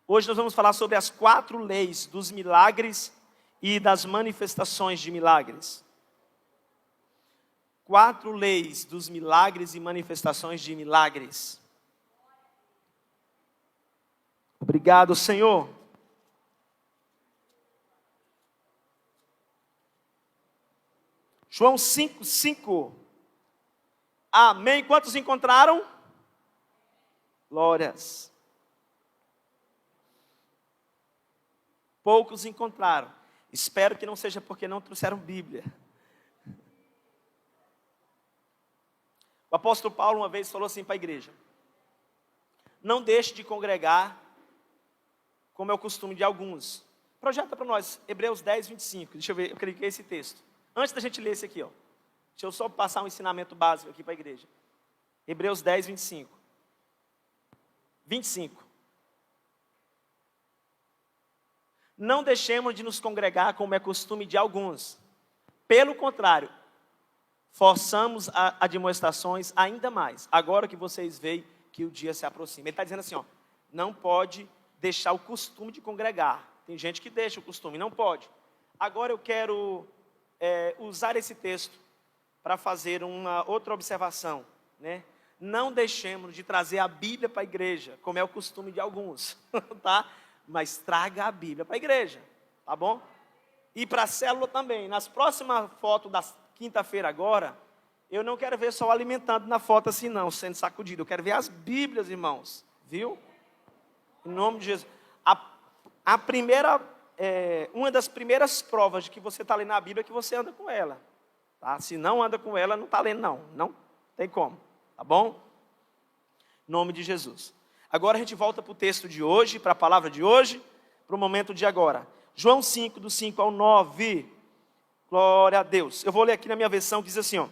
Hoje nós vamos falar sobre as 4 leis dos milagres e das manifestações de milagres. 4 leis dos milagres e manifestações de milagres. Obrigado, Senhor. João 5:5. Amém. Quantos encontraram? Glórias. Poucos encontraram. Espero que não seja porque não trouxeram Bíblia. O apóstolo Paulo uma vez falou assim para a igreja: não deixe de congregar, como é o costume de alguns. Projeta para nós, Hebreus 10:25. Deixa eu ver, eu cliquei esse texto. Antes da gente ler esse aqui, deixa eu só passar um ensinamento básico aqui para a igreja. Hebreus 10:25. 25. Não deixemos de nos congregar, como é costume de alguns. Pelo contrário, forçamos as admoestações ainda mais, agora que vocês veem que o dia se aproxima. Ele está dizendo assim, não pode deixar o costume de congregar. Tem gente que deixa o costume, não pode. Agora eu quero usar esse texto para fazer uma outra observação, né? Não deixemos de trazer a Bíblia para a igreja, como é o costume de alguns, tá? Mas traga a Bíblia para a igreja, tá bom? E para a célula também. Nas próximas fotos da quinta-feira agora, eu não quero ver só alimentando na foto assim não, sendo sacudido. Eu quero ver as Bíblias, irmãos, viu? Em nome de Jesus. A primeira, uma das primeiras provas de que você está lendo a Bíblia é que você anda com ela, tá? Se não anda com ela, não está lendo não tem como, tá bom? Em nome de Jesus. Agora a gente volta para o texto de hoje, para a palavra de hoje, para o momento de agora. João 5, do 5 ao 9. Glória a Deus. Eu vou ler aqui na minha versão, que diz assim,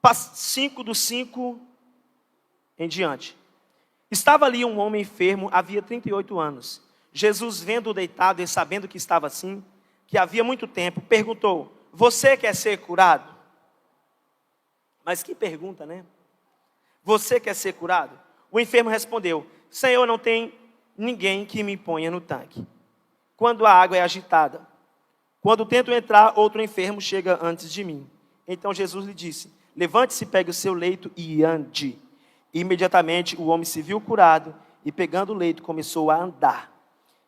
5 do 5 em diante. Estava ali um homem enfermo, havia 38 anos. Jesus, vendo-o deitado e sabendo que estava assim, que havia muito tempo, perguntou: você quer ser curado? Mas que pergunta, né? Você quer ser curado? O enfermo respondeu: Senhor, não tem ninguém que me ponha no tanque quando a água é agitada. Quando tento entrar, outro enfermo chega antes de mim. Então Jesus lhe disse: levante-se, pegue o seu leito e ande. Imediatamente o homem se viu curado e, pegando o leito, começou a andar.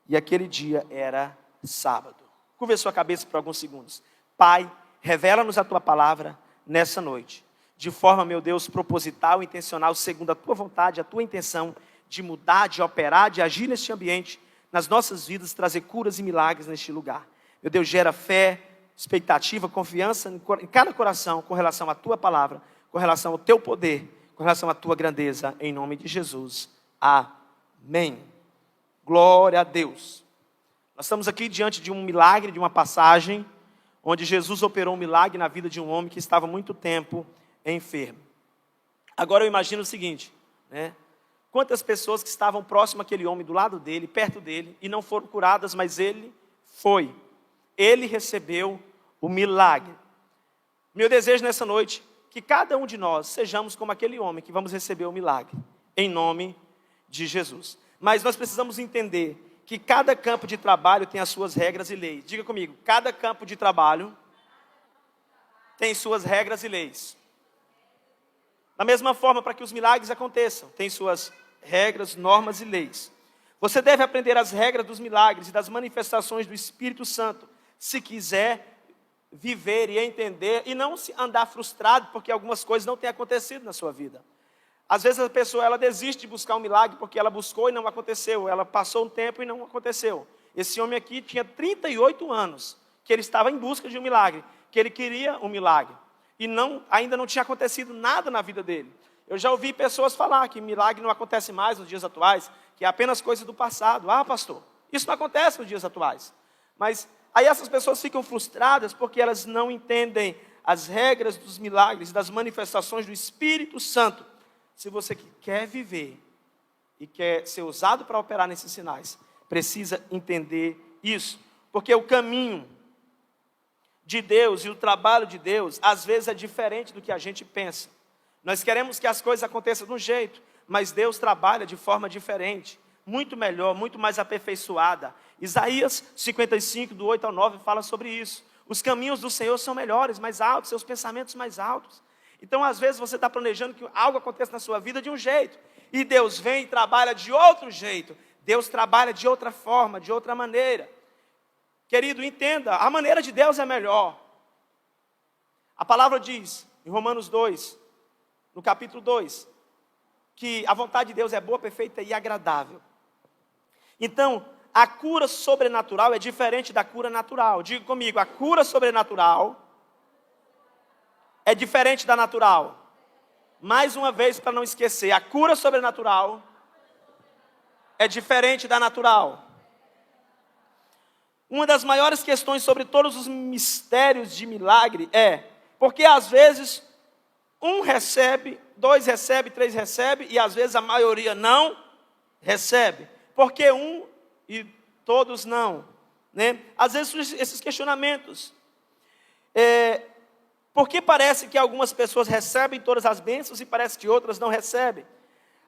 E aquele dia era sábado. Curva a sua cabeça por alguns segundos. Pai, revela-nos a tua palavra nessa noite, de forma, meu Deus, proposital, intencional, segundo a tua vontade, a tua intenção de mudar, de operar, de agir neste ambiente, nas nossas vidas, trazer curas e milagres neste lugar. Meu Deus, gera fé, expectativa, confiança em cada coração com relação à tua palavra, com relação ao teu poder, com relação à tua grandeza, em nome de Jesus. Amém. Glória a Deus. Nós estamos aqui diante de um milagre, de uma passagem, onde Jesus operou um milagre na vida de um homem que estava há muito tempo enfermo. Agora eu imagino o seguinte, né? Quantas pessoas que estavam próximas àquele homem, do lado dele, perto dele, e não foram curadas, mas ele foi. Ele recebeu o milagre. Meu desejo nessa noite, que cada um de nós sejamos como aquele homem que vamos receber o milagre, em nome de Jesus. Mas nós precisamos entender que cada campo de trabalho tem as suas regras e leis. Diga comigo, cada campo de trabalho tem suas regras e leis. Da mesma forma, para que os milagres aconteçam, tem suas regras, normas e leis. Você deve aprender as regras dos milagres e das manifestações do Espírito Santo, se quiser viver e entender, e não se andar frustrado porque algumas coisas não têm acontecido na sua vida. Às vezes a pessoa ela desiste de buscar um milagre porque ela buscou e não aconteceu. Ela passou um tempo e não aconteceu. Esse homem aqui tinha 38 anos, que ele estava em busca de um milagre, que ele queria um milagre. E ainda não tinha acontecido nada na vida dele. Eu já ouvi pessoas falar que milagre não acontece mais nos dias atuais, que é apenas coisa do passado. Ah, pastor, isso não acontece nos dias atuais. Mas aí essas pessoas ficam frustradas porque elas não entendem as regras dos milagres, das manifestações do Espírito Santo. Se você quer viver e quer ser usado para operar nesses sinais, precisa entender isso. Porque o caminho de Deus e o trabalho de Deus, às vezes é diferente do que a gente pensa. Nós queremos que as coisas aconteçam de um jeito, mas Deus trabalha de forma diferente, muito melhor, muito mais aperfeiçoada. Isaías 55, do 8 ao 9, fala sobre isso. Os caminhos do Senhor são melhores, mais altos, seus pensamentos mais altos. Então, às vezes, você está planejando que algo aconteça na sua vida de um jeito, e Deus vem e trabalha de outro jeito. Deus trabalha de outra forma, de outra maneira. Querido, entenda, a maneira de Deus é melhor. A palavra diz, em Romanos 2, no capítulo 2, que a vontade de Deus é boa, perfeita e agradável. Então, a cura sobrenatural é diferente da cura natural. Diga comigo, a cura sobrenatural é diferente da natural. Mais uma vez, para não esquecer, a cura sobrenatural é diferente da natural. Uma das maiores questões sobre todos os mistérios de milagre é, porque às vezes um recebe, dois recebe, três recebe, e às vezes a maioria não recebe. Porque um e todos não, né? Às vezes esses questionamentos. Porque parece que algumas pessoas recebem todas as bênçãos e parece que outras não recebem?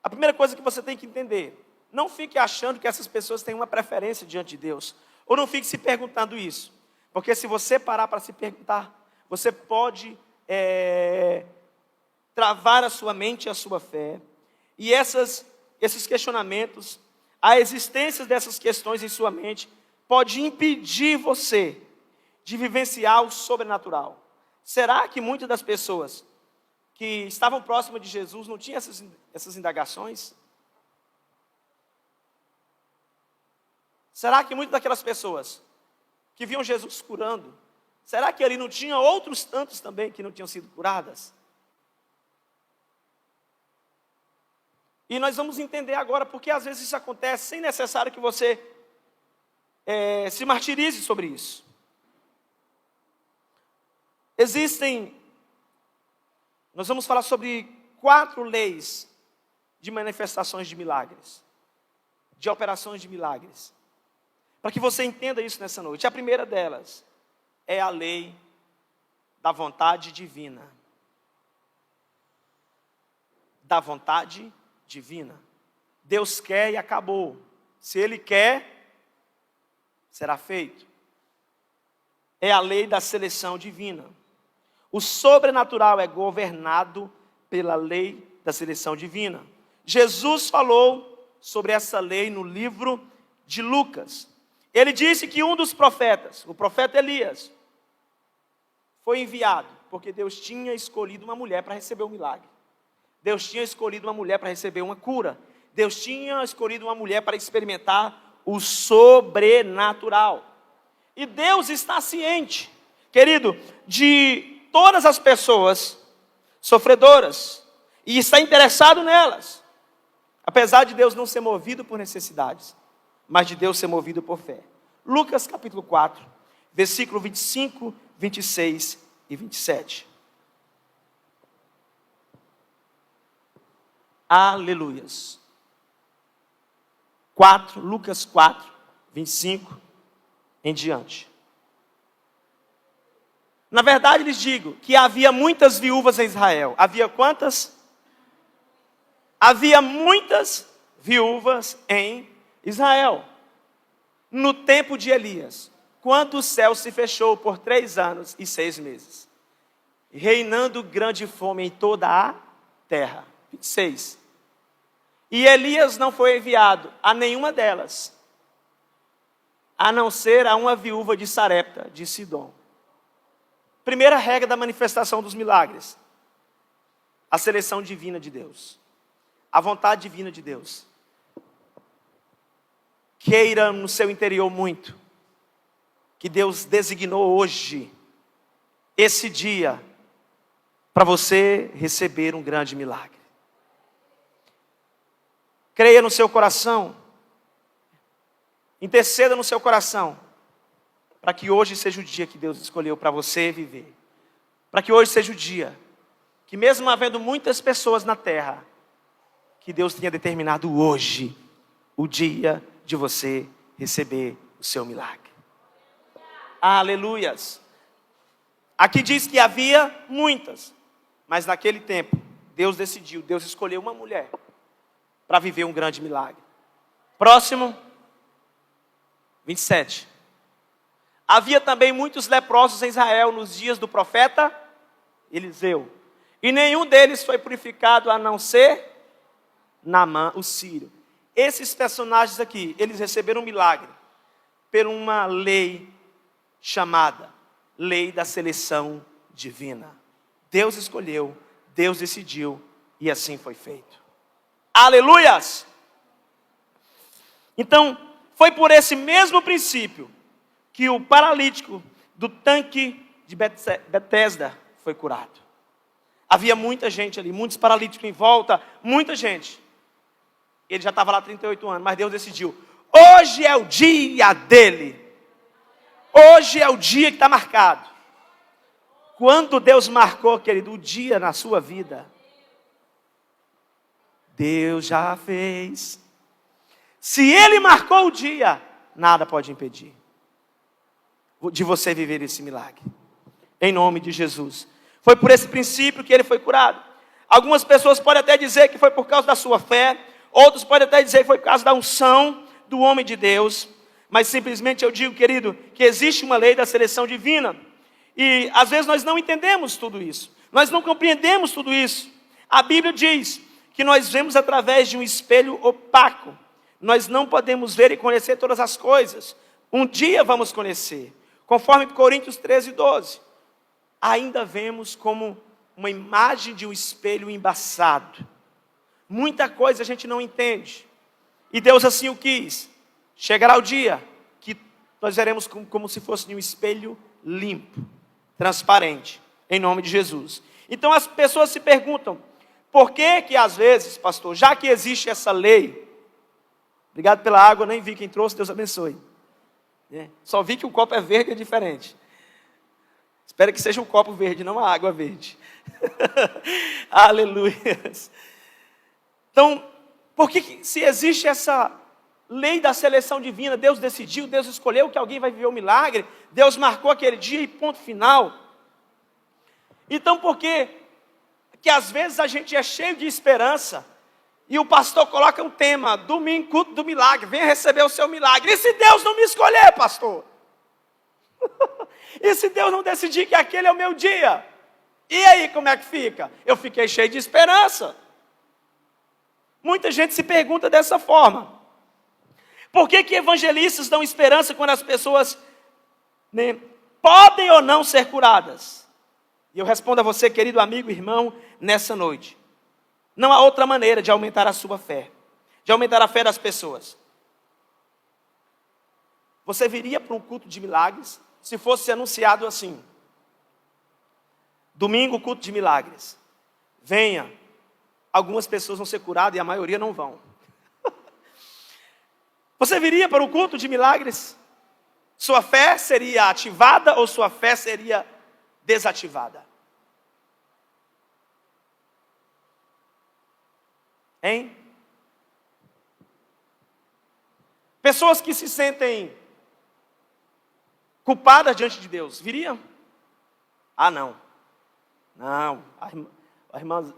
A primeira coisa que você tem que entender, não fique achando que essas pessoas têm uma preferência diante de Deus. Ou não fique se perguntando isso. Porque se você parar para se perguntar, você pode travar a sua mente e a sua fé. E esses questionamentos, a existência dessas questões em sua mente, pode impedir você de vivenciar o sobrenatural. Será que muitas das pessoas que estavam próximas de Jesus não tinham essas indagações? Será que muitas daquelas pessoas que viam Jesus curando, será que ali não tinha outros tantos também que não tinham sido curadas? E nós vamos entender agora porque às vezes isso acontece sem necessário que você se martirize sobre isso. Nós vamos falar sobre 4 leis de manifestações de milagres, de operações de milagres. Para que você entenda isso nessa noite. A primeira delas é a lei da vontade divina. Da vontade divina. Deus quer e acabou. Se Ele quer, será feito. É a lei da seleção divina. O sobrenatural é governado pela lei da seleção divina. Jesus falou sobre essa lei no livro de Lucas. Ele disse que um dos profetas, o profeta Elias, foi enviado, porque Deus tinha escolhido uma mulher para receber um milagre. Deus tinha escolhido uma mulher para receber uma cura. Deus tinha escolhido uma mulher para experimentar o sobrenatural. E Deus está ciente, querido, de todas as pessoas sofredoras, e está interessado nelas. Apesar de Deus não ser movido por necessidades, mas de Deus ser movido por fé. Lucas capítulo 4, versículo 25, 26 e 27. Aleluias. Lucas 4, 25 em diante. Na verdade, lhes digo que havia muitas viúvas em Israel. Havia quantas? Havia muitas viúvas em Israel. No tempo de Elias, quando o céu se fechou por 3 anos e 6 meses, reinando grande fome em toda a terra. 26. E Elias não foi enviado a nenhuma delas, a não ser a uma viúva de Sarepta, de Sidom. Primeira regra da manifestação dos milagres: a seleção divina de Deus, a vontade divina de Deus. Queira no seu interior muito que Deus designou hoje, esse dia, para você receber um grande milagre. Creia no seu coração, interceda no seu coração, para que hoje seja o dia que Deus escolheu para você viver. Para que hoje seja o dia que, mesmo havendo muitas pessoas na terra, que Deus tenha determinado hoje o dia de você receber o seu milagre. Aleluias. Aqui diz que havia muitas, mas naquele tempo, Deus decidiu, Deus escolheu uma mulher para viver um grande milagre. Próximo, 27. Havia também muitos leprosos em Israel nos dias do profeta Eliseu, e nenhum deles foi purificado a não ser Naamã, o sírio. Esses personagens aqui, eles receberam um milagre por uma lei chamada lei da seleção divina. Deus escolheu, Deus decidiu, e assim foi feito. Aleluias! Então, foi por esse mesmo princípio que o paralítico do tanque de Betesda foi curado. Havia muita gente ali, muitos paralíticos em volta, muita gente. Ele já estava lá há 38 anos, mas Deus decidiu, hoje é o dia dele. Hoje é o dia que está marcado. Quando Deus marcou, querido, o dia na sua vida, Deus já fez. Se Ele marcou o dia, nada pode impedir de você viver esse milagre. Em nome de Jesus. Foi por esse princípio que ele foi curado. Algumas pessoas podem até dizer que foi por causa da sua fé. Outros podem até dizer que foi por causa da unção do homem de Deus. Mas simplesmente eu digo, querido, que existe uma lei da seleção divina. E às vezes nós não entendemos tudo isso. Nós não compreendemos tudo isso. A Bíblia diz que nós vemos através de um espelho opaco. Nós não podemos ver e conhecer todas as coisas. Um dia vamos conhecer. Conforme Coríntios 13:12. Ainda vemos como uma imagem de um espelho embaçado. Muita coisa a gente não entende. E Deus assim o quis. Chegará o dia que nós veremos como se fosse de um espelho limpo, transparente, em nome de Jesus. Então as pessoas se perguntam, por que às vezes, pastor, já que existe essa lei, obrigado pela água, nem vi quem trouxe, Deus abençoe. Só vi que o copo é verde e é diferente. Espero que seja um copo verde, não a água verde. Aleluia. Então, por que se existe essa lei da seleção divina, Deus decidiu, Deus escolheu que alguém vai viver um milagre, Deus marcou aquele dia e ponto final. Então por que às vezes a gente é cheio de esperança, e o pastor coloca um tema, domingo, culto do milagre, venha receber o seu milagre, e se Deus não me escolher, pastor? E se Deus não decidir que aquele é o meu dia? E aí como é que fica? Eu fiquei cheio de esperança. Muita gente se pergunta dessa forma. Por que evangelistas dão esperança quando as pessoas podem ou não ser curadas? E eu respondo a você, querido amigo e irmão, nessa noite. Não há outra maneira de aumentar a sua fé, de aumentar a fé das pessoas. Você viria para um culto de milagres se fosse anunciado assim: domingo, culto de milagres. Venha. Algumas pessoas vão ser curadas e a maioria não vão. Você viria para o culto de milagres? Sua fé seria ativada ou sua fé seria desativada? Hein? Pessoas que se sentem culpadas diante de Deus, viriam? Ah, não. Não,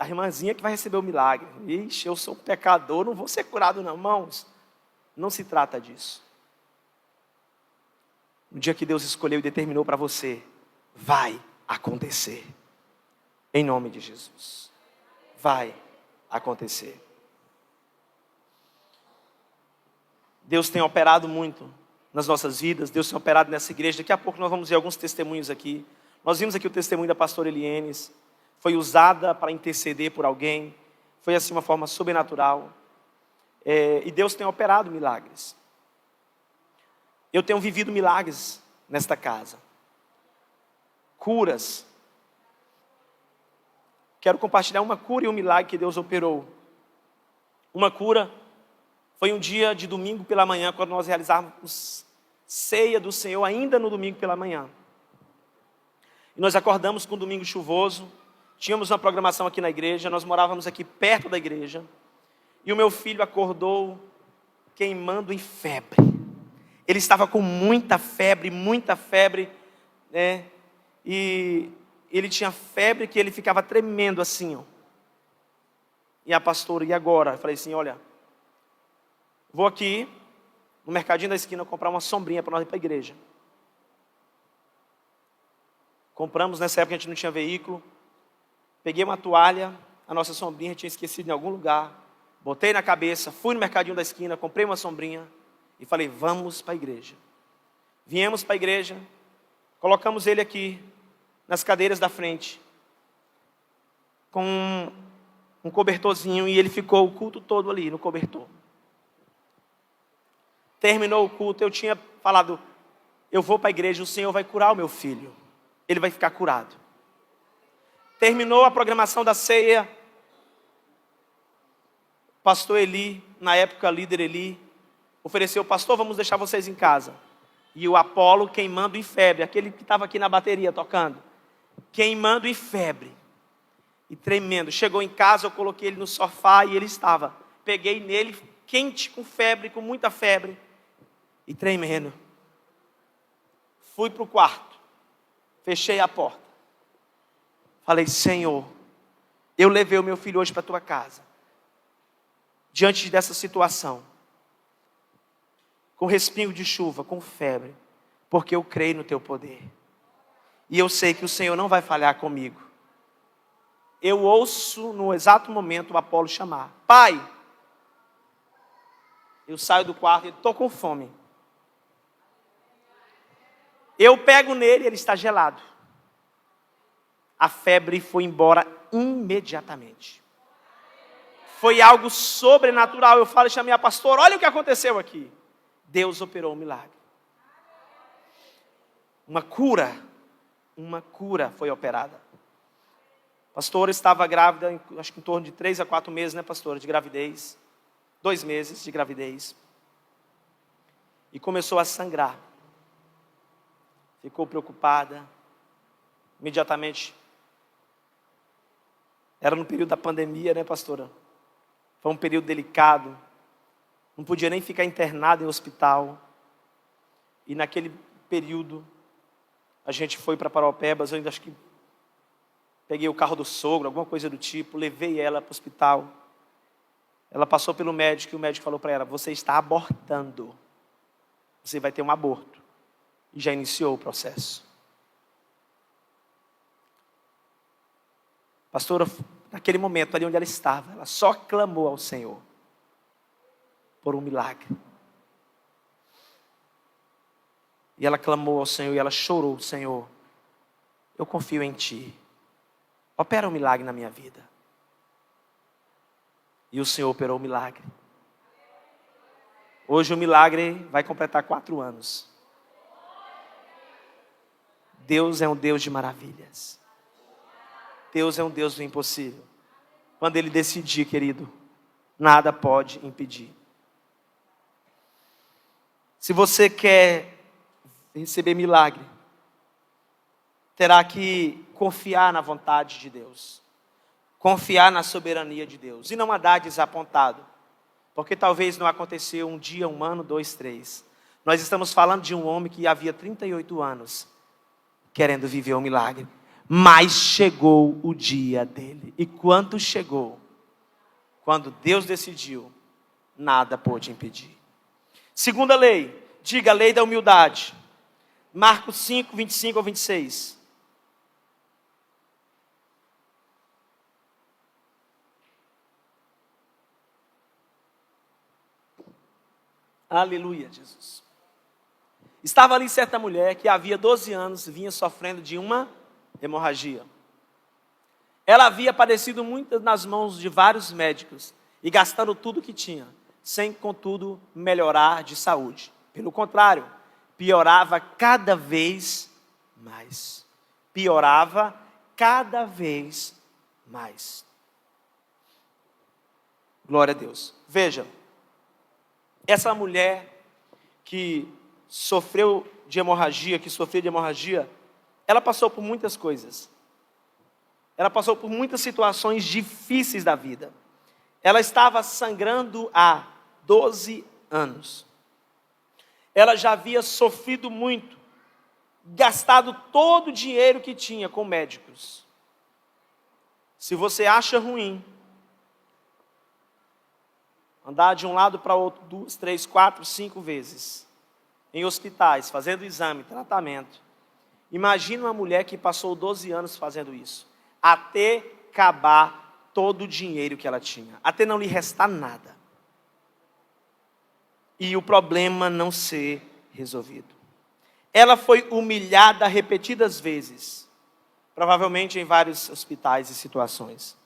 a irmãzinha que vai receber o milagre. Ixi, eu sou um pecador, não vou ser curado não, irmãos. Não se trata disso. No dia que Deus escolheu e determinou para você, vai acontecer. Em nome de Jesus. Vai acontecer. Deus tem operado muito nas nossas vidas. Deus tem operado nessa igreja. Daqui a pouco nós vamos ver alguns testemunhos aqui. Nós vimos aqui o testemunho da pastora Elienes. Foi usada para interceder por alguém. Foi assim uma forma sobrenatural. E Deus tem operado milagres. Eu tenho vivido milagres nesta casa. Curas. Quero compartilhar uma cura e um milagre que Deus operou. Uma cura foi um dia de domingo pela manhã, quando nós realizávamos ceia do Senhor, ainda no domingo pela manhã. E nós acordamos com um domingo chuvoso. Tínhamos uma programação aqui na igreja. Nós morávamos aqui perto da igreja. E o meu filho acordou queimando em febre. Ele estava com muita febre, né? e ele tinha febre que ele ficava tremendo assim, ó. E a pastora, e agora? Eu falei assim, olha, vou aqui no mercadinho da esquina comprar uma sombrinha para nós ir para a igreja. Compramos, nessa época a gente não tinha veículo. Peguei uma toalha, a nossa sombrinha tinha esquecido em algum lugar. Botei na cabeça, fui no mercadinho da esquina, comprei uma sombrinha e falei, vamos para a igreja. Viemos para a igreja, colocamos ele aqui, nas cadeiras da frente, com um cobertorzinho, e ele ficou o culto todo ali no cobertor. Terminou o culto, eu tinha falado, eu vou para a igreja, o Senhor vai curar o meu filho. Ele vai ficar curado. Terminou a programação da ceia. Pastor Eli, na época líder Eli, ofereceu, pastor, vamos deixar vocês em casa. E o Apolo queimando em febre, aquele que estava aqui na bateria tocando, queimando em febre e tremendo. Chegou em casa, eu coloquei ele no sofá e ele estava. Peguei nele, quente, com febre, com muita febre e tremendo. Fui para o quarto, fechei a porta. Falei, Senhor, eu levei o meu filho hoje para a tua casa. Diante dessa situação, com respingo de chuva, com febre, porque eu creio no teu poder. E eu sei que o Senhor não vai falhar comigo. Eu ouço no exato momento o Apolo chamar, pai. Eu saio do quarto e estou com fome. Eu pego nele, ele está gelado. A febre foi embora imediatamente. Foi algo sobrenatural. Eu falo, chamei a pastora, olha o que aconteceu aqui. Deus operou um milagre. Uma cura foi operada. A pastora estava grávida, acho que em torno de 3 a 4 meses, né, pastora, de gravidez. 2 meses de gravidez. E começou a sangrar. Ficou preocupada. Imediatamente. Era no período da pandemia, né, pastora? Foi um período delicado. Não podia nem ficar internado em hospital. E naquele período, a gente foi para Paraupebas. Eu ainda acho que peguei o carro do sogro, alguma coisa do tipo. Levei ela para o hospital. Ela passou pelo médico e o médico falou para ela, você está abortando. Você vai ter um aborto. E já iniciou o processo. Pastora, naquele momento, ali onde ela estava, ela só clamou ao Senhor por um milagre. E ela clamou ao Senhor e ela chorou, Senhor, eu confio em Ti. Opera um milagre na minha vida. E o Senhor operou o milagre. Hoje o milagre vai completar 4 anos. Deus é um Deus de maravilhas. Deus é um Deus do impossível. Quando Ele decidir, querido, nada pode impedir. Se você quer receber milagre, terá que confiar na vontade de Deus. Confiar na soberania de Deus. E não andar desapontado. Porque talvez não aconteceu um dia, 1 ano, 2, 3. Nós estamos falando de um homem que havia 38 anos querendo viver um milagre. Mas chegou o dia dele. E quando chegou, quando Deus decidiu, nada pôde impedir. Segunda lei, diga a lei da humildade. Marcos 5, 25 ao 26. Aleluia, Jesus. Estava ali certa mulher que havia 12 anos vinha sofrendo de uma hemorragia. Ela havia padecido muito nas mãos de vários médicos e gastando tudo que tinha, sem contudo melhorar de saúde. Pelo contrário, piorava cada vez mais. Piorava cada vez mais. Glória a Deus. Veja, essa mulher que sofreu de hemorragia, ela passou por muitas coisas. Ela passou por muitas situações difíceis da vida. Ela estava sangrando há 12 anos. Ela já havia sofrido muito gastado todo o dinheiro que tinha com médicos. Se você acha ruim andar de um lado para o outro 2, 3, 4, 5 vezes em hospitais, fazendo exame, tratamento, imagina uma mulher que passou 12 anos fazendo isso, até acabar todo o dinheiro que ela tinha, até não lhe restar nada. E o problema não ser resolvido. Ela foi humilhada repetidas vezes, provavelmente em vários hospitais e situações.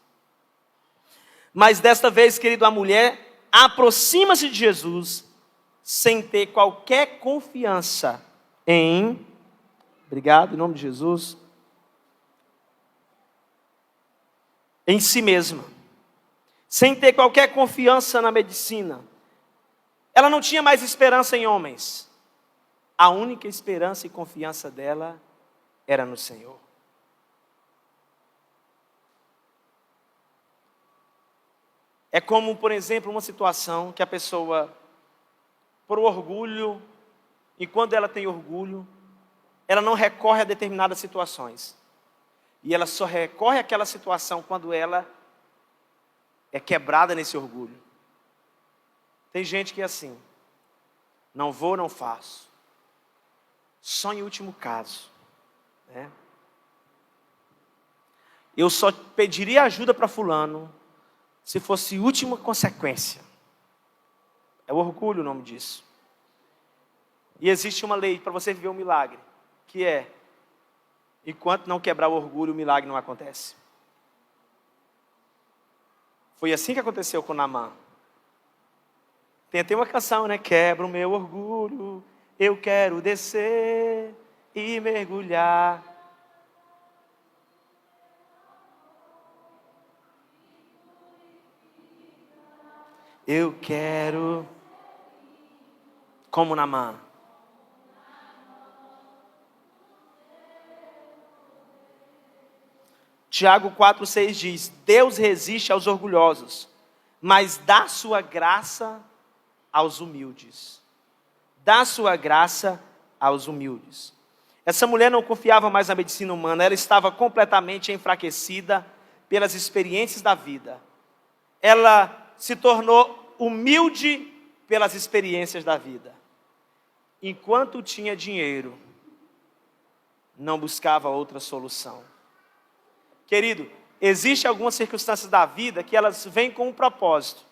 Mas desta vez, querido, a mulher aproxima-se de Jesus sem ter qualquer confiança em, obrigado, em nome de Jesus, em si mesma, sem ter qualquer confiança na medicina. Ela não tinha mais esperança em homens. A única esperança e confiança dela era no Senhor. É como, por exemplo, uma situação que a pessoa, por orgulho, e quando ela tem orgulho, ela não recorre a determinadas situações. E ela só recorre àquela situação quando ela é quebrada nesse orgulho. Tem gente que é assim: não vou, não faço. Só em último caso, né? Eu só pediria ajuda para fulano se fosse última consequência. É o orgulho o nome disso. E existe uma lei para você viver um milagre, que é: enquanto não quebrar o orgulho, o milagre não acontece. Foi assim que aconteceu com Naamã. Tem até uma canção, né? Quebra o meu orgulho, eu quero descer e mergulhar. Eu quero, como Naamã. Tiago 4,6 diz: Deus resiste aos orgulhosos, mas dá sua graça aos humildes. Dá sua graça aos humildes. Essa mulher não confiava mais na medicina humana, ela estava completamente enfraquecida pelas experiências da vida. Ela se tornou humilde pelas experiências da vida. Enquanto tinha dinheiro, não buscava outra solução. Querido, existem algumas circunstâncias da vida que elas vêm com um propósito.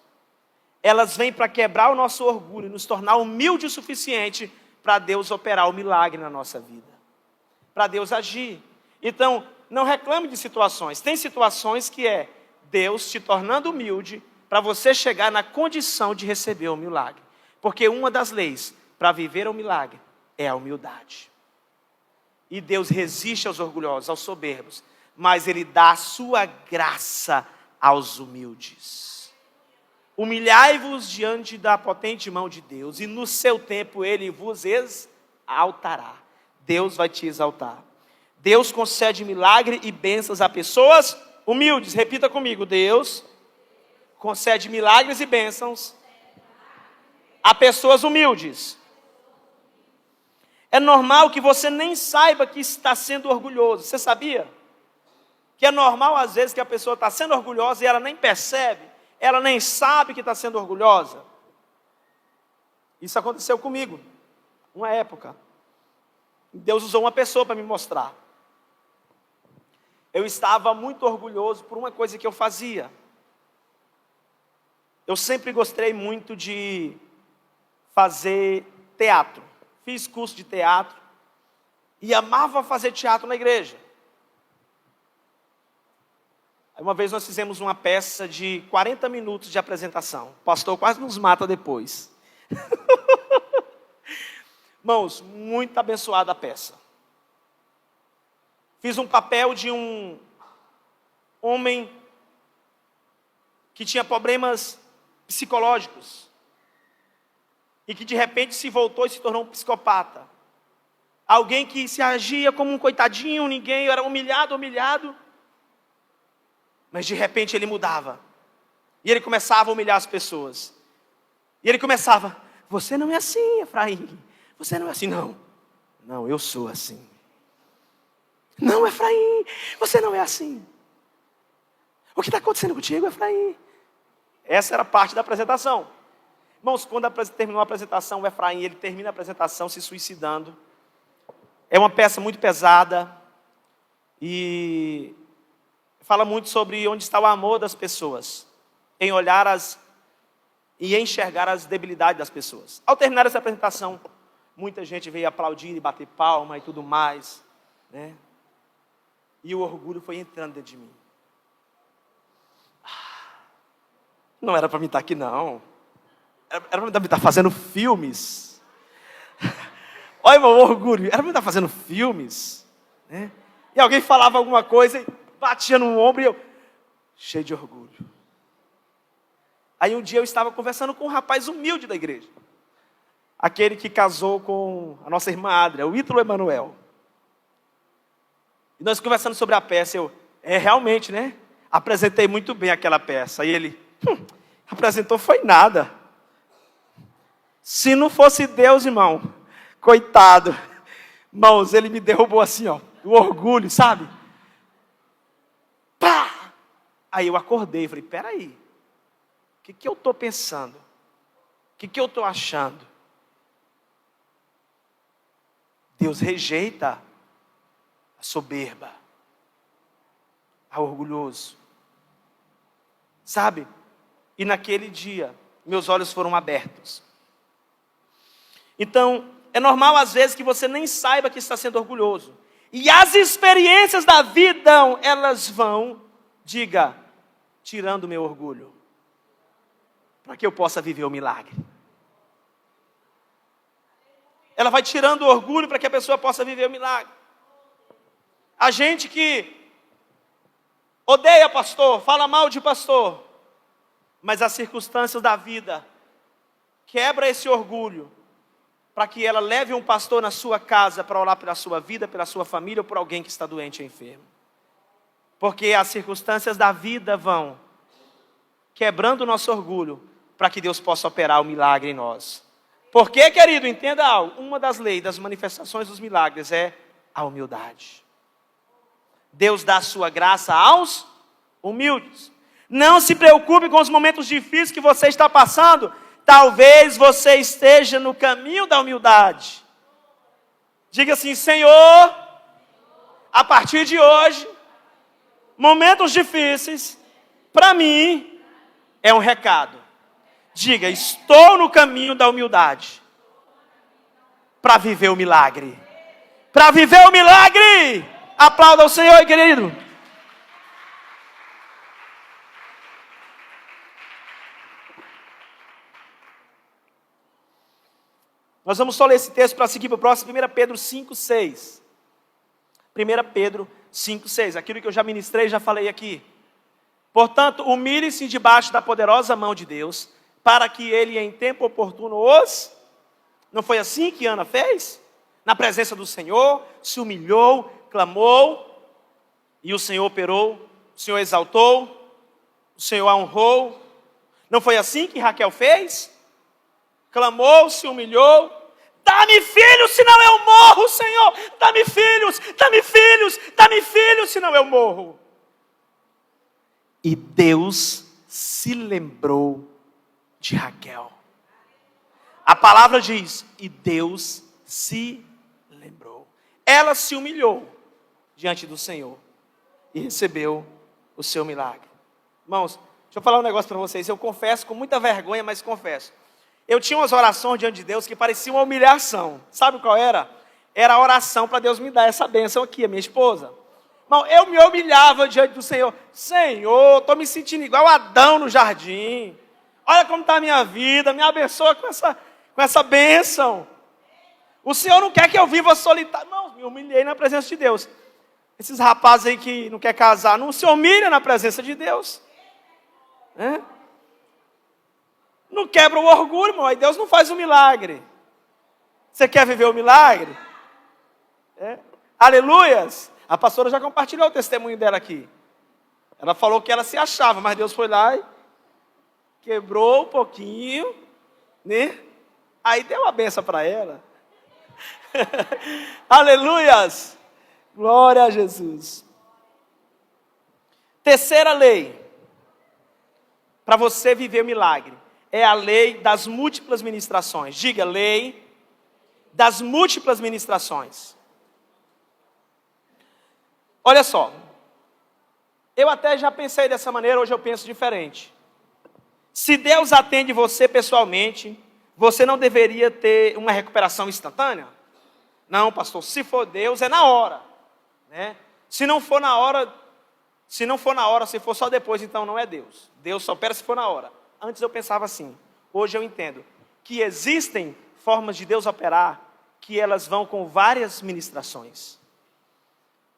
Elas vêm para quebrar o nosso orgulho, nos tornar humilde o suficiente para Deus operar o milagre na nossa vida, para Deus agir. Então, não reclame de situações. Tem situações que é Deus te tornando humilde para você chegar na condição de receber o milagre. Porque uma das leis para viver o milagre é a humildade. E Deus resiste aos orgulhosos, aos soberbos, mas Ele dá a sua graça aos humildes. Humilhai-vos diante da potente mão de Deus, e no seu tempo Ele vos exaltará. Deus vai te exaltar. Deus concede milagre e bênçãos a pessoas humildes. Repita comigo: Deus concede milagres e bênçãos a pessoas humildes. É normal que você nem saiba que está sendo orgulhoso. Você sabia? Que é normal às vezes que a pessoa está sendo orgulhosa e ela nem percebe. Ela nem sabe que está sendo orgulhosa. Isso aconteceu comigo, uma época. Deus usou uma pessoa para me mostrar. Eu estava muito orgulhoso por uma coisa que eu fazia. Eu sempre gostei muito de fazer teatro. Fiz curso de teatro e amava fazer teatro na igreja. Uma vez nós fizemos uma peça de 40 minutos de apresentação. O pastor quase nos mata depois. Irmãos, muito abençoada a peça. Fiz um papel de um homem que tinha problemas psicológicos e que de repente se voltou e se tornou um psicopata. Alguém que se agia como um coitadinho, ninguém, era humilhado. Mas de repente ele mudava. E ele começava a humilhar as pessoas. E ele começava: você não é assim, Efraim. Você não é assim, não. Não, eu sou assim. Não, Efraim, você não é assim. O que está acontecendo contigo, Efraim? Essa era parte da apresentação. Irmãos, quando terminou a apresentação, o Efraim, ele termina a apresentação se suicidando. É uma peça muito pesada e fala muito sobre onde está o amor das pessoas, em olhar e enxergar as debilidades das pessoas. Ao terminar essa apresentação, muita gente veio aplaudir e bater palma e tudo mais, né? E o orgulho foi entrando dentro de mim. Não era para mim estar aqui, não. Era para mim estar fazendo filmes. Olha meu orgulho, era para mim estar fazendo filmes, né? E alguém falava alguma coisa e batia no ombro e eu, cheio de orgulho. Aí um dia eu estava conversando com um rapaz humilde da igreja. Aquele que casou com a nossa irmã Adria, o Ítalo Emanuel. E nós conversando sobre a peça, realmente, né? Apresentei muito bem aquela peça. E ele, apresentou foi nada. Se não fosse Deus, irmão, coitado. Irmãos, ele me derrubou assim, ó, o orgulho, sabe? Pá! Aí eu acordei e falei, peraí, o que eu estou pensando? O que eu estou achando? Deus rejeita a soberba, a orgulhoso. Sabe? E naquele dia, meus olhos foram abertos. Então, é normal às vezes que você nem saiba que está sendo orgulhoso. E as experiências da vida, elas vão, diga, tirando o meu orgulho. Para que eu possa viver o milagre. Ela vai tirando o orgulho para que a pessoa possa viver o milagre. A gente que odeia pastor, fala mal de pastor, mas as circunstâncias da vida quebra esse orgulho para que ela leve um pastor na sua casa para orar pela sua vida, pela sua família ou por alguém que está doente ou enfermo. Porque as circunstâncias da vida vão quebrando o nosso orgulho para que Deus possa operar o milagre em nós. Porque, querido, entenda algo, uma das leis das manifestações dos milagres é a humildade. Deus dá a sua graça aos humildes. Não se preocupe com os momentos difíceis que você está passando. Talvez você esteja no caminho da humildade. Diga assim, Senhor, a partir de hoje, momentos difíceis, para mim, é um recado. Diga, estou no caminho da humildade. Para viver o milagre. Para viver o milagre. Aplauda o Senhor, querido. Nós vamos só ler esse texto para seguir para o próximo. 1 Pedro 5, 6. 1 Pedro 5, 6. Aquilo que eu já ministrei, já falei aqui. Portanto, humilhe-se debaixo da poderosa mão de Deus, para que Ele em tempo oportuno os... Não foi assim que Ana fez? Na presença do Senhor, se humilhou, clamou, e o Senhor operou, o Senhor exaltou, o Senhor a honrou. Não foi assim que Raquel fez? Clamou, se humilhou. Dá-me filhos, senão eu morro, Senhor. Dá-me filhos, dá-me filhos, dá-me filhos, senão eu morro. E Deus se lembrou de Raquel. A palavra diz, e Deus se lembrou. Ela se humilhou diante do Senhor e recebeu o seu milagre. Irmãos, deixa eu falar um negócio para vocês. Eu confesso com muita vergonha, mas confesso. Eu tinha umas orações diante de Deus que pareciam uma humilhação. Sabe qual era? Era a oração para Deus me dar essa bênção aqui, a minha esposa. Irmão, eu me humilhava diante do Senhor. Senhor, estou me sentindo igual Adão no jardim. Olha como está a minha vida, me abençoa com essa bênção. O Senhor não quer que eu viva solitário. Não, me humilhei na presença de Deus. Esses rapazes aí que não querem casar, não se humilham na presença de Deus. Não quebra o orgulho, irmão. Aí Deus não faz o milagre. Você quer viver o milagre? Aleluias. A pastora já compartilhou o testemunho dela aqui. Ela falou que ela se achava, mas Deus foi lá e quebrou um pouquinho, né? Aí deu uma benção para ela. Aleluias. Glória a Jesus. Terceira lei, para você viver o milagre, é a lei das múltiplas ministrações. Diga, lei das múltiplas ministrações. Olha só, eu até já pensei dessa maneira, hoje eu penso diferente. Se Deus atende você pessoalmente, você não deveria ter uma recuperação instantânea? Não, pastor, se for Deus, é na hora, né? Se não for na hora, se for só depois, então não é Deus. Deus só opera se for na hora. Antes eu pensava assim, hoje eu entendo que existem formas de Deus operar que elas vão com várias ministrações.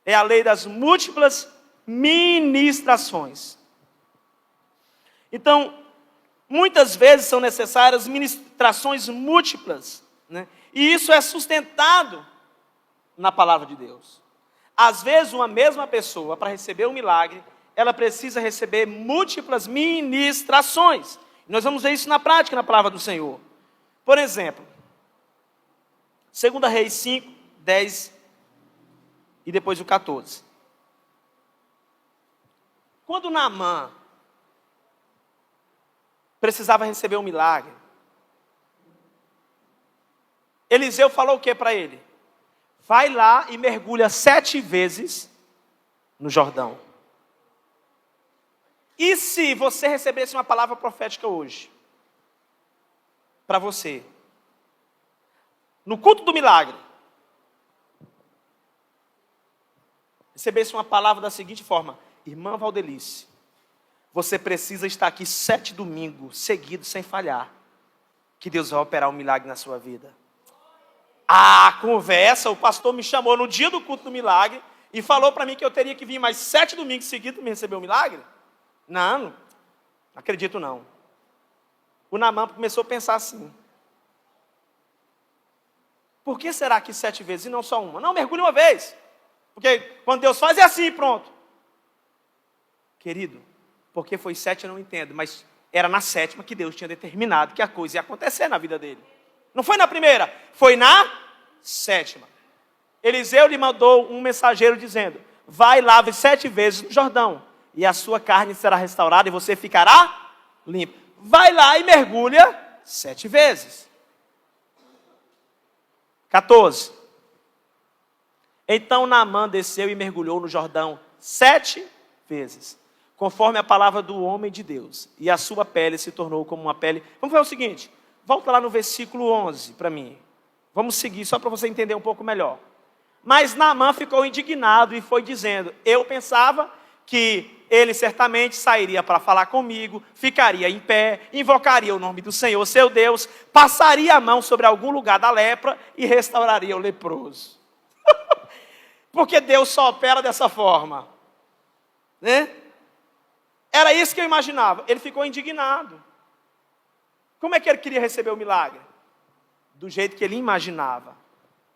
É a lei das múltiplas ministrações. Então, muitas vezes são necessárias ministrações múltiplas, né? E isso é sustentado na palavra de Deus. Às vezes, uma mesma pessoa, para receber um milagre, ela precisa receber múltiplas ministrações. Nós vamos ver isso na prática, na palavra do Senhor. Por exemplo, 2 Reis 5, 10 e depois o 14. Quando Naamã precisava receber um milagre, Eliseu falou o que para ele? Vai lá e mergulha 7 vezes no Jordão. E se você recebesse uma palavra profética hoje, para você, no culto do milagre, recebesse uma palavra da seguinte forma: irmã Valdelice, você precisa estar aqui 7 domingos seguidos sem falhar, que Deus vai operar um milagre na sua vida. A conversa, o pastor me chamou no dia do culto do milagre e falou para mim que eu teria que vir mais 7 domingos seguidos para me receber um milagre? Não acredito não. O Naamã começou a pensar assim: por que será que 7 vezes e não só uma? Não, mergulhe uma vez. Porque quando Deus faz é assim e pronto. Querido, porque foi 7 eu não entendo, mas era na 7ª que Deus tinha determinado que a coisa ia acontecer na vida dele. Não foi na primeira, foi na 7ª. Eliseu lhe mandou um mensageiro dizendo: vai, lave 7 vezes no Jordão, e a sua carne será restaurada e você ficará limpo. Vai lá e mergulha 7 vezes. 14. Então Naamã desceu e mergulhou no Jordão 7 vezes, conforme a palavra do homem de Deus, e a sua pele se tornou como uma pele. Vamos fazer o seguinte, volta lá no versículo 11 para mim. Vamos seguir só para você entender um pouco melhor. Mas Naamã ficou indignado e foi dizendo: eu pensava que ele certamente sairia para falar comigo, ficaria em pé, invocaria o nome do Senhor, seu Deus, passaria a mão sobre algum lugar da lepra e restauraria o leproso. Porque Deus só opera dessa forma, né? Era isso que eu imaginava. Ele ficou indignado. Como é que ele queria receber o milagre? Do jeito que ele imaginava.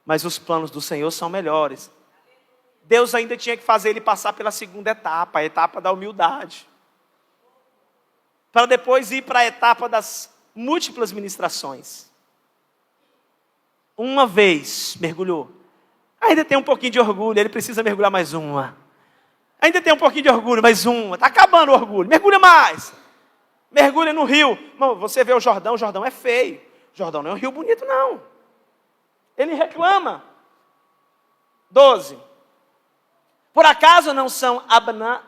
Mas os planos do Senhor são melhores. Deus ainda tinha que fazer ele passar pela segunda etapa, a etapa da humildade, para depois ir para a etapa das múltiplas ministrações. Uma vez mergulhou, ainda tem um pouquinho de orgulho, ele precisa mergulhar mais uma. Ainda tem um pouquinho de orgulho, mais uma. Está acabando o orgulho, mergulha mais. Mergulha no rio. Irmão, você vê o Jordão é feio. O Jordão não é um rio bonito, não. Ele reclama. 12. Por acaso não são Abaná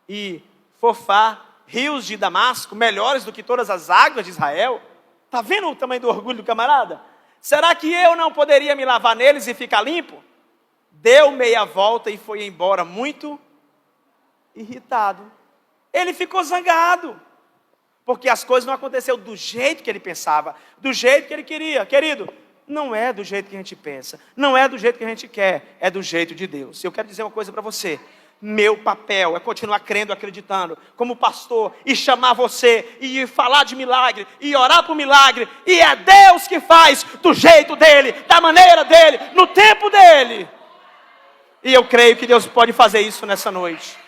e Fofá, rios de Damasco, melhores do que todas as águas de Israel? Está vendo o tamanho do orgulho do camarada? Será que eu não poderia me lavar neles e ficar limpo? Deu meia volta e foi embora muito irritado. Ele ficou zangado, porque as coisas não aconteceram do jeito que ele pensava, do jeito que ele queria. Querido, não é do jeito que a gente pensa, não é do jeito que a gente quer, é do jeito de Deus. Eu quero dizer uma coisa para você: meu papel é continuar crendo, acreditando, como pastor, e chamar você, e falar de milagre, e orar por milagre, e é Deus que faz do jeito dele, da maneira dele, no tempo dele. E eu creio que Deus pode fazer isso nessa noite.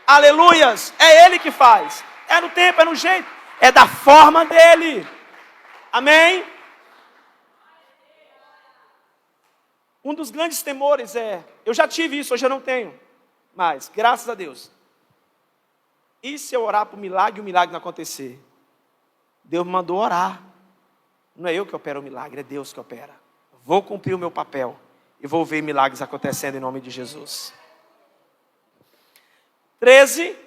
Aleluias, é Ele que faz, é no tempo, é no jeito, é da forma dele. Amém? Um dos grandes temores eu já tive isso, hoje eu não tenho, mas graças a Deus. E se eu orar para o milagre e o milagre não acontecer? Deus me mandou orar. Não é eu que opero o milagre, é Deus que opera. Vou cumprir o meu papel e vou ver milagres acontecendo em nome de Jesus. 13.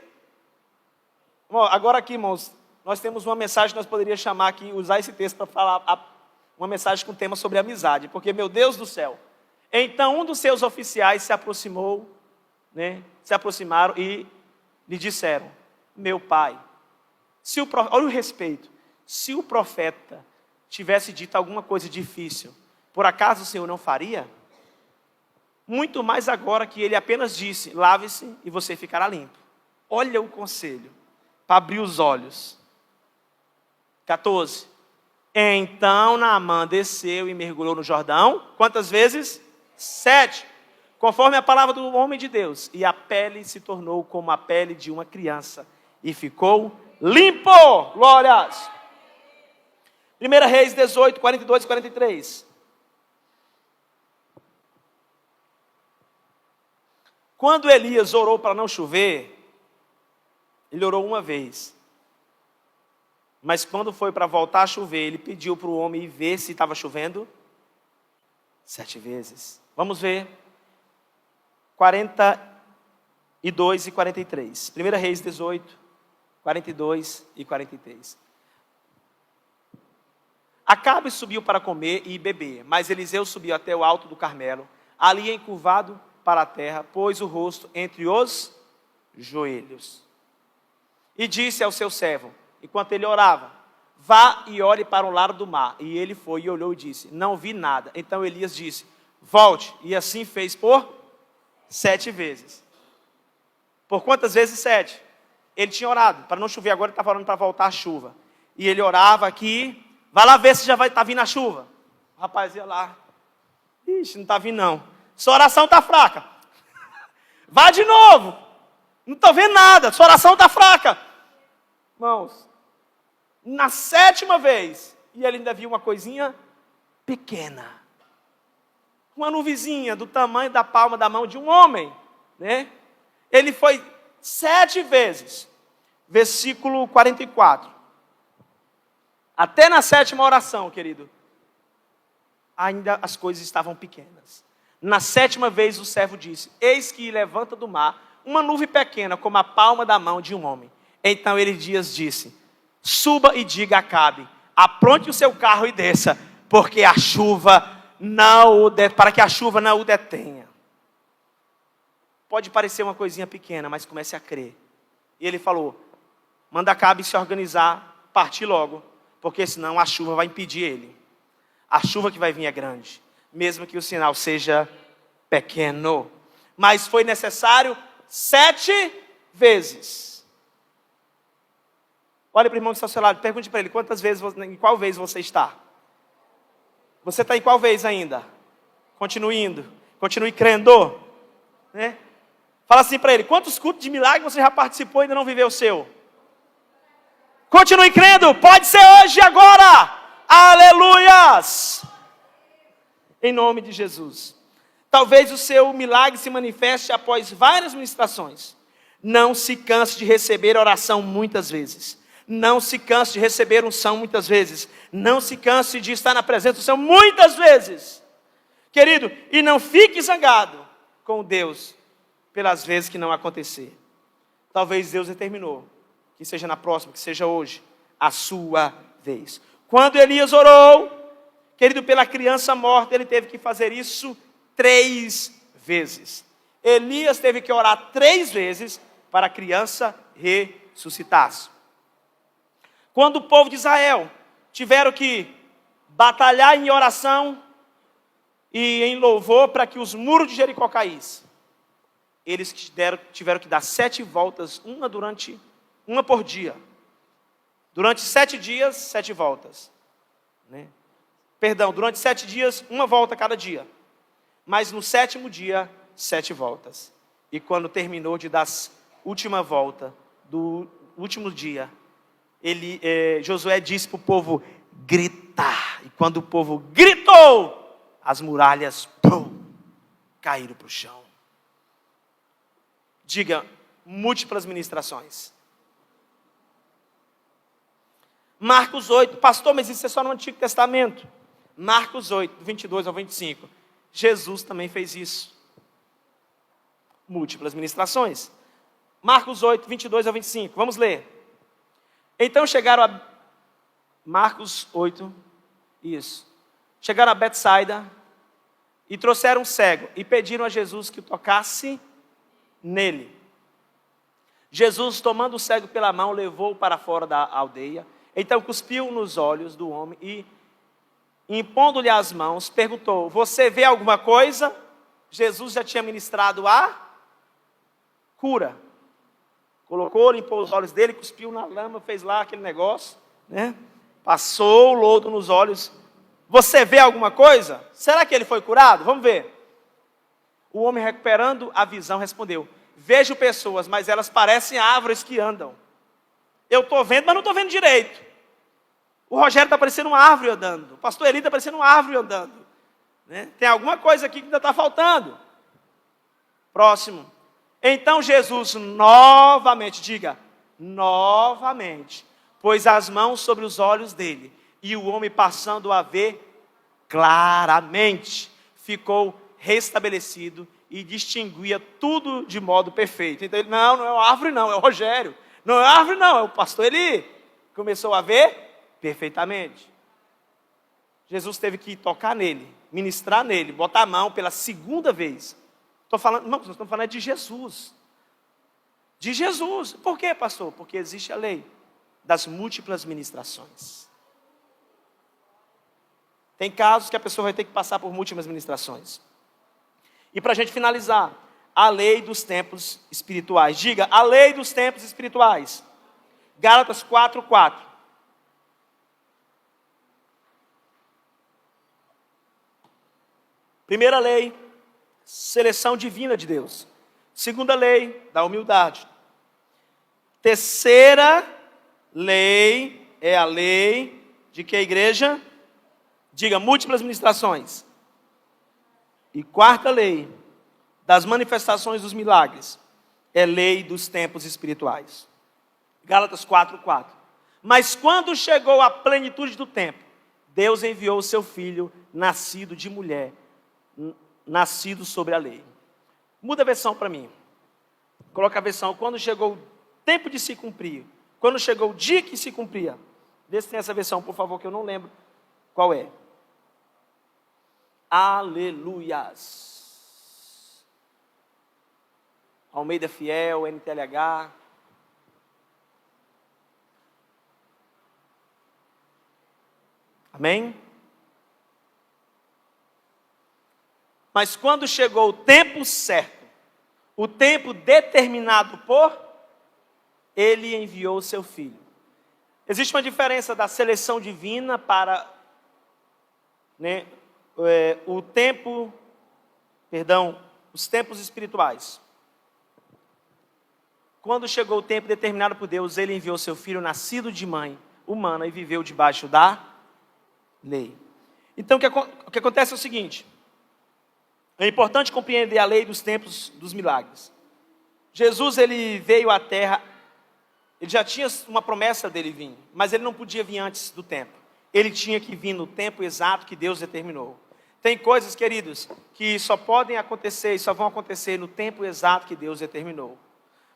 Bom, agora aqui, irmãos, nós temos uma mensagem que nós poderíamos chamar aqui, usar esse texto para falar uma mensagem com tema sobre amizade. Porque, meu Deus do céu, então um dos seus oficiais se aproximaram e lhe disseram: meu pai, olha o respeito, se o profeta tivesse dito alguma coisa difícil, por acaso o Senhor não faria? Muito mais agora que ele apenas disse: lave-se e você ficará limpo. Olha o conselho, para abrir os olhos. 14. Então Naamã desceu e mergulhou no Jordão. Quantas vezes? 7. Conforme a palavra do homem de Deus. E a pele se tornou como a pele de uma criança. E ficou limpo. Glórias. 1 Reis 18, 42 e 43. Quando Elias orou para não chover, ele orou uma vez. Mas quando foi para voltar a chover, ele pediu para o homem ir ver se estava chovendo 7 vezes. Vamos ver. 42 e 43. 1 Reis 18, 42 e 43. Acabe subiu para comer e beber, mas Eliseu subiu até o alto do Carmelo, ali encurvado para a terra, pôs o rosto entre os joelhos. E disse ao seu servo, enquanto ele orava: vá e olhe para o lado do mar. E ele foi e olhou e disse: não vi nada. Então Elias disse: volte. E assim fez por 7 vezes. Por quantas vezes? 7. Ele tinha orado para não chover, agora ele estava orando para voltar a chuva. E ele orava aqui: vai lá ver se já vai estar vindo a chuva. O rapaz ia lá: ixi, não está vindo não. Sua oração está fraca. Vá de novo. Não estou vendo nada, sua oração está fraca. Irmãos, na 7ª vez, e ele ainda viu uma coisinha pequena. Uma nuvenzinha do tamanho da palma da mão de um homem, né? Ele foi 7 vezes. Versículo 44. Até na 7ª oração, querido, ainda as coisas estavam pequenas. Na 7ª vez o servo disse: eis que levanta do mar uma nuvem pequena como a palma da mão de um homem. Então Elias disse: suba e diga a Acabe: apronte o seu carro e desça, porque a chuva para que a chuva não o detenha. Pode parecer uma coisinha pequena, mas comece a crer. E ele falou: manda Acabe se organizar, partir logo, porque senão a chuva vai impedir ele. A chuva que vai vir é grande, mesmo que o sinal seja pequeno. Mas foi necessário 7 vezes. Olha para o irmão que está ao seu lado, pergunte para ele: em qual vez você está? Você está em qual vez ainda? Continue indo, continue crendo, né? Fala assim para ele: quantos cultos de milagre você já participou e ainda não viveu o seu? Continue crendo, pode ser hoje e agora. Aleluias! Em nome de Jesus. Talvez o seu milagre se manifeste após várias ministrações. Não se canse de receber oração muitas vezes. Não se canse de receber unção muitas vezes. Não se canse de estar na presença do Senhor muitas vezes. Querido, e não fique zangado com Deus pelas vezes que não acontecer. Talvez Deus determinou que seja na próxima, que seja hoje, a sua vez. Quando Elias orou, querido, pela criança morta, ele teve que fazer isso 3 vezes. Elias teve que orar 3 vezes para a criança ressuscitasse. Quando o povo de Israel tiveram que batalhar em oração e em louvor para que os muros de Jericó caíssem, eles tiveram que dar 7 voltas, uma por dia. Durante 7 dias, 7 voltas. Né? Durante 7 dias, 1 volta cada dia. Mas no 7º dia, 7 voltas. E quando terminou de dar a última volta, do último dia, Josué disse para o povo gritar. E quando o povo gritou, as muralhas caíram para o chão. Diga, múltiplas ministrações. Marcos 8, pastor, mas isso é só no Antigo Testamento. Marcos 8, 22 ao 25. Jesus também fez isso. Múltiplas ministrações. Marcos 8, 22 ao 25. Vamos ler. Então chegaram a... Marcos 8, isso. Chegaram a Betsaida e trouxeram um cego e pediram a Jesus que o tocasse nele. Jesus, tomando o cego pela mão, levou-o para fora da aldeia. Então cuspiu nos olhos do homem e, impondo-lhe as mãos, perguntou: você vê alguma coisa? Jesus já tinha ministrado a cura. Colocou, limpou os olhos dele, cuspiu na lama, fez lá aquele negócio, né? Passou o lodo nos olhos. Você vê alguma coisa? Será que ele foi curado? Vamos ver. O homem, recuperando a visão, respondeu: vejo pessoas, mas elas parecem árvores que andam. Eu estou vendo, mas não estou vendo direito. O Rogério está parecendo uma árvore andando. O pastor Eli está parecendo uma árvore andando. Né? Tem alguma coisa aqui que ainda está faltando. Próximo. Então Jesus novamente, diga, novamente, pôs as mãos sobre os olhos dele. E o homem, passando a ver claramente, ficou restabelecido e distinguia tudo de modo perfeito. Então ele, não é uma árvore não, é o Rogério. Não é árvore não, é o pastor Eli. Começou a ver perfeitamente. Jesus teve que tocar nele, ministrar nele, botar a mão pela segunda vez. Estou falando, não, nós estamos falando de Jesus. De Jesus. Por quê, pastor? Porque existe a lei das múltiplas ministrações. Tem casos que a pessoa vai ter que passar por múltiplas ministrações. E para a gente finalizar, a lei dos tempos espirituais. Diga, a lei dos tempos espirituais. Gálatas 4:4. Primeira lei, seleção divina de Deus. Segunda lei, da humildade. Terceira lei é a lei de que a igreja? Diga, múltiplas ministrações. E quarta lei, das manifestações dos milagres, é lei dos tempos espirituais. Gálatas 4:4. Mas quando chegou a plenitude do tempo, Deus enviou o seu filho, nascido de mulher, nascido sobre a lei. Muda a versão para mim. Coloca a versão, quando chegou o tempo de se cumprir, quando chegou o dia que se cumpria. Vê se tem essa versão, por favor, que eu não lembro qual é. Aleluias. Almeida Fiel, NTLH. Amém? Mas quando chegou o tempo certo, o tempo determinado por, ele enviou o seu filho. Existe uma diferença da seleção divina para os tempos espirituais. Quando chegou o tempo determinado por Deus, ele enviou seu filho nascido de mãe humana e viveu debaixo da lei. Então o que acontece é o seguinte: é importante compreender a lei dos tempos dos milagres. Jesus, ele veio à terra, ele já tinha uma promessa dele vir, mas ele não podia vir antes do tempo. Ele tinha que vir no tempo exato que Deus determinou. Tem coisas, queridos, que só podem acontecer e só vão acontecer no tempo exato que Deus determinou.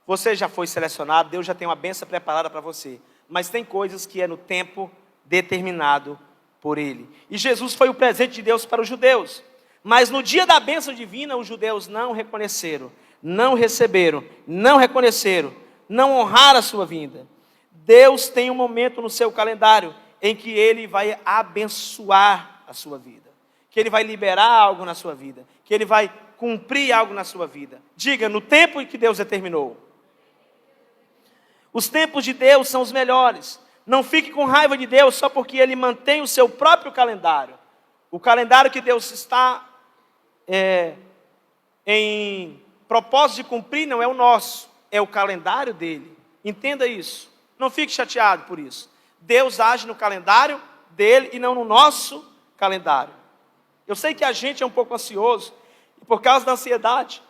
Você já foi selecionado, Deus já tem uma bênção preparada para você. Mas tem coisas que é no tempo determinado por Ele. E Jesus foi o presente de Deus para os judeus. Mas no dia da bênção divina, os judeus não reconheceram, não receberam, não reconheceram, não honraram a sua vinda. Deus tem um momento no seu calendário em que Ele vai abençoar a sua vida. Que Ele vai liberar algo na sua vida. Que Ele vai cumprir algo na sua vida. Diga, no tempo em que Deus determinou. Os tempos de Deus são os melhores. Não fique com raiva de Deus só porque Ele mantém o seu próprio calendário. O calendário que Deus está em propósito de cumprir não é o nosso, é o calendário dele. Entenda isso. Não fique chateado por isso. Deus age no calendário dele e não no nosso calendário. Eu sei que a gente é um pouco ansioso, Por causa da ansiedade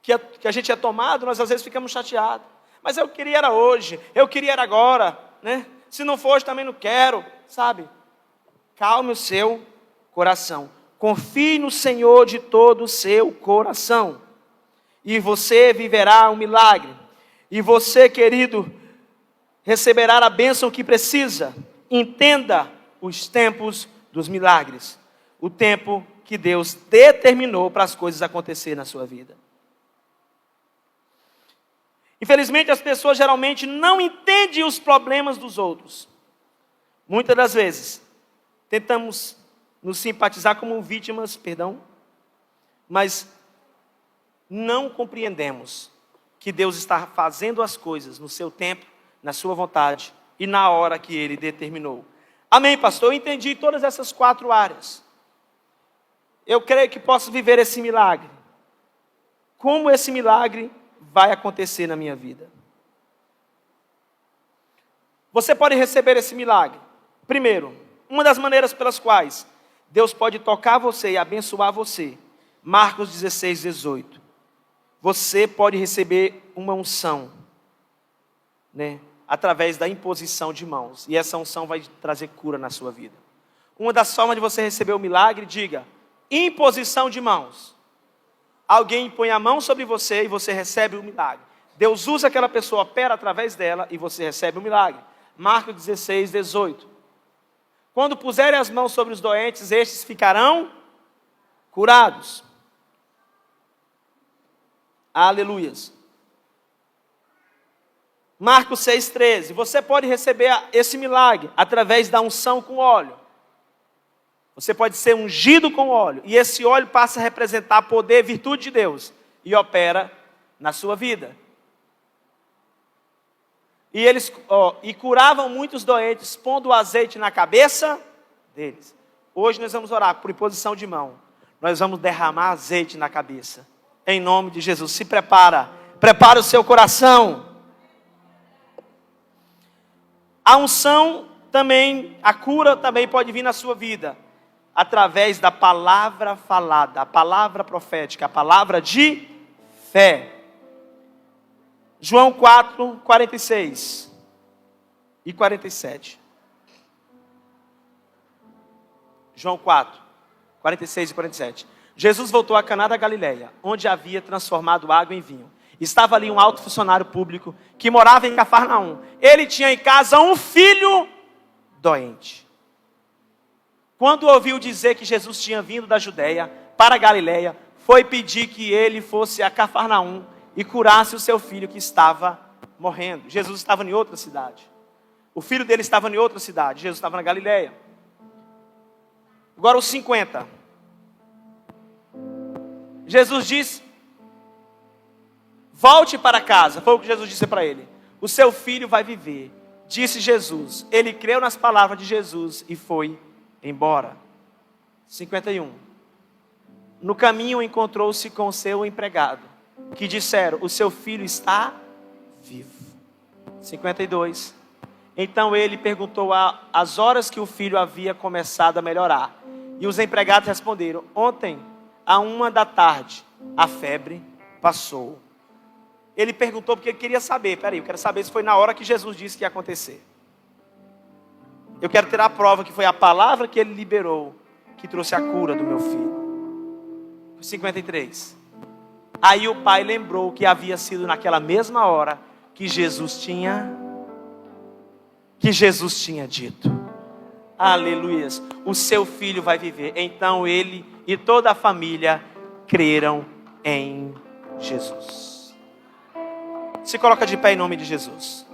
que a gente é tomado, nós às vezes ficamos chateados. Mas eu queria era hoje, eu queria era agora, né? Se não for hoje também não quero, sabe? Calme o seu coração. Confie no Senhor de todo o seu coração. E você viverá um milagre. E você, querido, receberá a bênção que precisa. Entenda os tempos dos milagres. O tempo que Deus determinou para as coisas acontecerem na sua vida. Infelizmente, as pessoas geralmente não entendem os problemas dos outros. Muitas das vezes, tentamos nos simpatizar como vítimas, mas não compreendemos que Deus está fazendo as coisas no seu tempo, na sua vontade e na hora que Ele determinou. Amém, pastor? Eu entendi todas essas 4 áreas. Eu creio que posso viver esse milagre. Como esse milagre vai acontecer na minha vida? Você pode receber esse milagre. Primeiro, uma das maneiras pelas quais Deus pode tocar você e abençoar você. Marcos 16, 18. Você pode receber uma unção, né? Através da imposição de mãos. E essa unção vai trazer cura na sua vida. Uma das formas de você receber o milagre, diga, imposição de mãos. Alguém impõe a mão sobre você e você recebe o milagre. Deus usa aquela pessoa, opera através dela e você recebe o milagre. Marcos 16, 18. Quando puserem as mãos sobre os doentes, estes ficarão curados. Aleluias. Marcos 6,13. Você pode receber esse milagre através da unção com óleo. Você pode ser ungido com óleo. E esse óleo passa a representar poder, virtude de Deus. E opera na sua vida. E eles curavam muitos doentes, pondo o azeite na cabeça deles. Hoje nós vamos orar por imposição de mão. Nós vamos derramar azeite na cabeça. Em nome de Jesus. Se prepara. Prepara o seu coração. A unção também, a cura também pode vir na sua vida. Através da palavra falada. A palavra profética. A palavra de fé. João 4, 46 e 47. João 4, 46 e 47. Jesus voltou a Caná da Galileia, onde havia transformado água em vinho. Estava ali um alto funcionário público que morava em Cafarnaum. Ele tinha em casa um filho doente. Quando ouviu dizer que Jesus tinha vindo da Judeia para a Galileia, foi pedir que ele fosse a Cafarnaum e curasse o seu filho que estava morrendo. Jesus estava em outra cidade. O filho dele estava em outra cidade. Jesus estava na Galileia. Agora os 50. Jesus disse, volte para casa. Foi o que Jesus disse para ele. O seu filho vai viver. Disse Jesus. Ele creu nas palavras de Jesus e foi embora. 51. No caminho encontrou-se com seu empregado, que disseram, o seu filho está vivo. 52. Então ele perguntou as horas que o filho havia começado a melhorar. E os empregados responderam, ontem, à 1h, a febre passou. Ele perguntou porque ele queria saber. Peraí, eu quero saber se foi na hora que Jesus disse que ia acontecer. Eu quero ter a prova que foi a palavra que ele liberou que trouxe a cura do meu filho. 53. Aí o pai lembrou que havia sido naquela mesma hora que Jesus tinha dito. Aleluias. O seu filho vai viver. Então ele e toda a família creram em Jesus. Se coloca de pé em nome de Jesus.